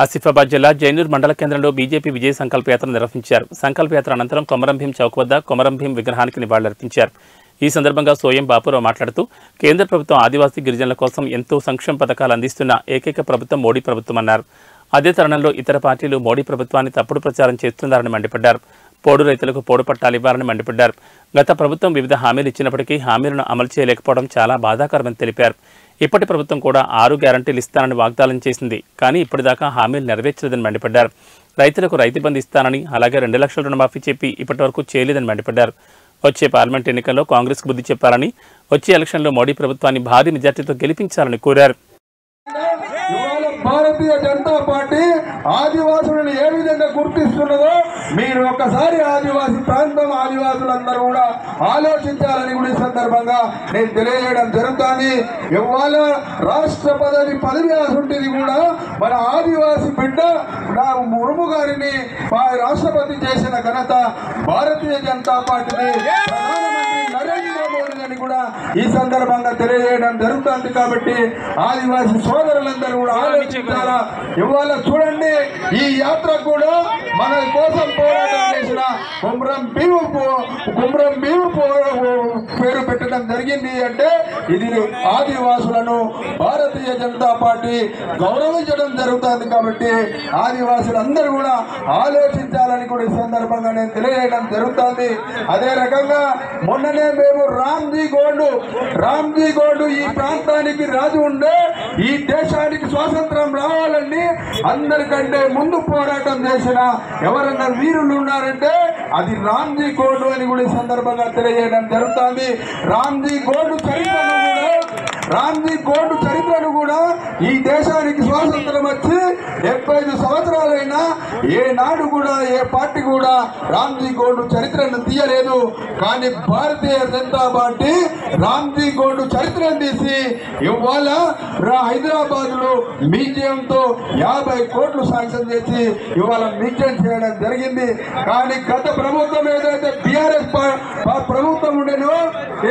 ఆసిఫాబాద్ జిల్లా జైనూర్ మండల కేంద్రంలో బీజేపీ విజయ సంకల్ప యాత్ర నిర్వహించారు. సంకల్ప యాత్ర అనంతరం కొమరం భీం చౌక్ వద్ద కొమరం భీం విగ్రహానికి నివాళులర్పించారు. ఈ సందర్భంగా సోయం బాపురావు మాట్లాడుతూ కేంద్ర ప్రభుత్వం ఆదివాసీ గిరిజనుల కోసం ఎంతో సంక్షేమ పథకాలు అందిస్తున్న ఏకైక ప్రభుత్వం మోడీ ప్రభుత్వం అన్నారు. అదే తరుణంలో ఇతర పార్టీలు మోడీ ప్రభుత్వాన్ని తప్పుడు ప్రచారం చేస్తున్నారని మండిపడ్డారు. పోడు రైతులకు పోడు పట్టాలు ఇవ్వాలని మండిపడ్డారు. గత ప్రభుత్వం వివిధ హామీలు ఇచ్చినప్పటికీ హామీలను అమలు చేయలేకపోవడం చాలా బాధాకరమని తెలిపారు. ఇప్పటి ప్రభుత్వం కూడా 6 గ్యారంటీలు ఇస్తానని వాగ్దానం చేసింది, కానీ ఇప్పటిదాకా హామీలు నెరవేర్చలేదని మండిపడ్డారు. రైతులకు రైతు బంధు ఇస్తానని, అలాగే 2 లక్షల రుణమాఫీ చెప్పి ఇప్పటివరకు చేయలేదని మండిపడ్డారు. వచ్చే పార్లమెంట్ ఎన్నికల్లో కాంగ్రెస్కు బుద్ధి చెప్పాలని, వచ్చే ఎలక్షన్లో మోడీ ప్రభుత్వాన్ని భారీ మెజార్టీతో గెలిపించాలని కోరారు. భారతీయ జనతా పార్టీ ఆదివాసులను ఏ విధంగా గుర్తిస్తున్నదో మీరు ఒకసారి ఆదివాసీ ప్రాంతం ఆదివాసులందరూ కూడా ఆలోచించాలని కూడా ఈ సందర్భంగా నేను తెలియజేయడం జరుగుతుంది. ఇవాళ రాష్ట్రపతి పదవి ఉంటుంది కూడా మన ఆదివాసీ బిడ్డ ముర్ము గారిని రాష్ట్రపతి చేసిన ఘనత భారతీయ జనతా పార్టీని ప్రధానమంత్రి నరేంద్ర మోడీ అని కూడా ఈ సందర్భంగా తెలియజేయడం జరుగుతుంది. కాబట్టి ఆదివాసీ సోదరులందరూ కూడా ఆలోచించాలా. ఇవాళ చూడండి, ఈ యాత్ర కూడా మన కోసం పోరాటం చేసిన కుమ్రం భీము పేరు పెట్టడం జరిగింది. అంటే ఇది ఆదివాసులను భారతీయ జనతా పార్టీ గౌరవించడం జరుగుతుంది. కాబట్టి ఆదివాసులందరూ కూడా ఆలోచించాలని కూడా ఈ సందర్భంగా నేను తెలియజేయడం జరుగుతుంది. అదే రకంగా మొన్ననే మేము రామ్జీ గోండు ఈ ప్రాంతానికి రాజు ఉండే, ఈ దేశానికి స్వాతంత్రం రావాలని అందరికంటే ముందు పోరాటం చేసిన ఎవరన్నా వీరులు ఉన్నారంటే అది రామ్జీ గోండు అని కూడా ఈ సందర్భంగా తెలియజేయడం జరుగుతుంది. రామ్జీ గోండు చరిత్రను కూడా ఈ దేశానికి స్వాతంత్రం వచ్చి 75 సంవత్సరాలైనా ఏనాడు కూడా ఏ పార్టీ కూడా రామ్జీ గోండు చరిత్రను తీయలేదు. కానీ భారతీయ జనతా పార్టీ రామ్జీ గోండు చరిత్రను తీసి ఇవాళ హైదరాబాద్ లో మ్యూజియంతో 50 కోట్లు శాంక్షన్ చేసి ఇవాళ మ్యూజియం చేయడం జరిగింది. కానీ గత ప్రభుత్వం ఏదైతే బీఆర్ఎస్ ప్రభుత్వం ఉండేనో,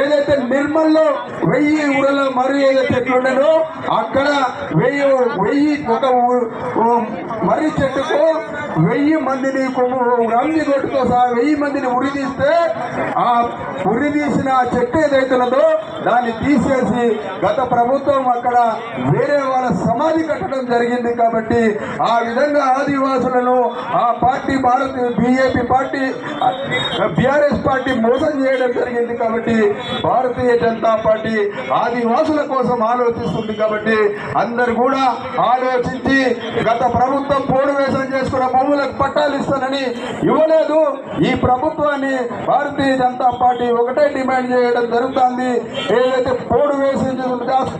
ఏదైతే నిర్మల్లో 1000 ఊరల మర్రి ఏదైతే ఎట్లుండేనో అక్కడ 1000 ఒక మర్రి చెట్టుకు 1000 మందిని రామ్జీ గోండుతో సహా 1000 మందిని ఉరిదీస్తే ఆ ఉరిదీసిన చెట్టు ఏదైతున్నదో దాన్ని తీసేసి గత ప్రభుత్వం అక్కడ వేరే వాళ్ళ సమాధి కట్టడం జరిగింది. కాబట్టి ఆ విధంగా ఆదివాసులను ఆ party BJP party BRS party మోసం చేయడం జరిగింది. కాబట్టి భారతీయ జనతా పార్టీ ఆదివాసుల కోసం ఆలోచిస్తుంది. కాబట్టి అందరు కూడా ఆలోచించి గత ప్రభుత్వం పోడు వేసం చేసుకున్న భూములకు పట్టాలు ఇస్తానని ఇవ్వలేదు. ఈ ప్రభుత్వాన్ని భారతీయ జనతా పార్టీ ఒకటే డిమాండ్ చేయడం జరుగుతుంది. ఏదైతే పోడు వేసి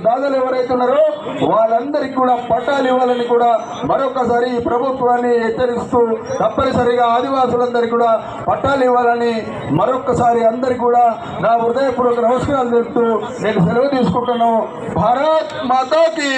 దాదాలు ఎవరైతే ఉన్నారో వాళ్ళందరికీ కూడా పట్టాలు ఇవ్వాలని కూడా మరొకసారి ఈ ప్రభుత్వాన్ని హెచ్చరిస్తూ తప్పనిసరిగా ఆదివాసులందరికీ కూడా పట్టాలు ఇవ్వాలని మరొకసారి అందరికీ కూడా నా హృదయపూర్వక నమస్కారాలు తెలుపుతూ నేను సెలవు తీసుకుంటున్నాను. భారత్ మాతాకి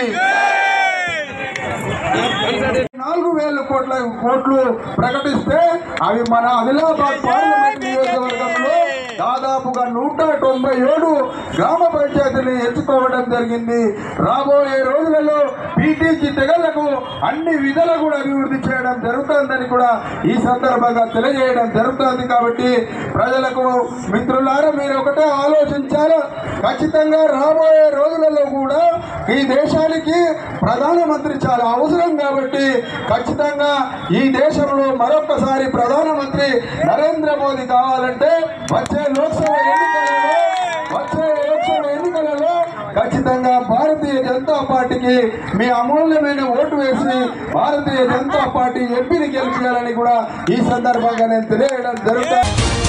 4000 కోట్లు ప్రకటిస్తే అవి మన ఆదిలాబాద్ పార్లమెంట్ నియోజకవర్గంలో దాదాపుగా 197 గ్రామ పంచాయతీలు ఎంచుకోవడం జరిగింది. రాబోయే రోజులలో పీటీసీ తెగలకు అన్ని విధాలు కూడా అభివృద్ధి చేయడం జరుగుతుందని కూడా ఈ సందర్భంగా తెలియజేయడం జరుగుతుంది. కాబట్టి ప్రజలకు మిత్రులారా మీరు ఒకటే ఆలోచించారు. ఖచ్చితంగా రాబోయే రోజులలో కూడా ఈ దేశానికి ప్రధానమంత్రి చాలా అవసరం. కాబట్టి ఖచ్చితంగా ఈ దేశంలో మరొకసారి ప్రధానమంత్రి నరేంద్ర మోదీ కావాలంటే వచ్చే లోక్సభ ఎన్నికలలో ఖచ్చితంగా భారతీయ జనతా పార్టీకి మీ అమూల్యమైన ఓటు వేసి భారతీయ జనతా పార్టీ ఎంపీని గెలిపించాలని కూడా ఈ సందర్భంగా నేను తెలియజేయడం జరుగుతుంది.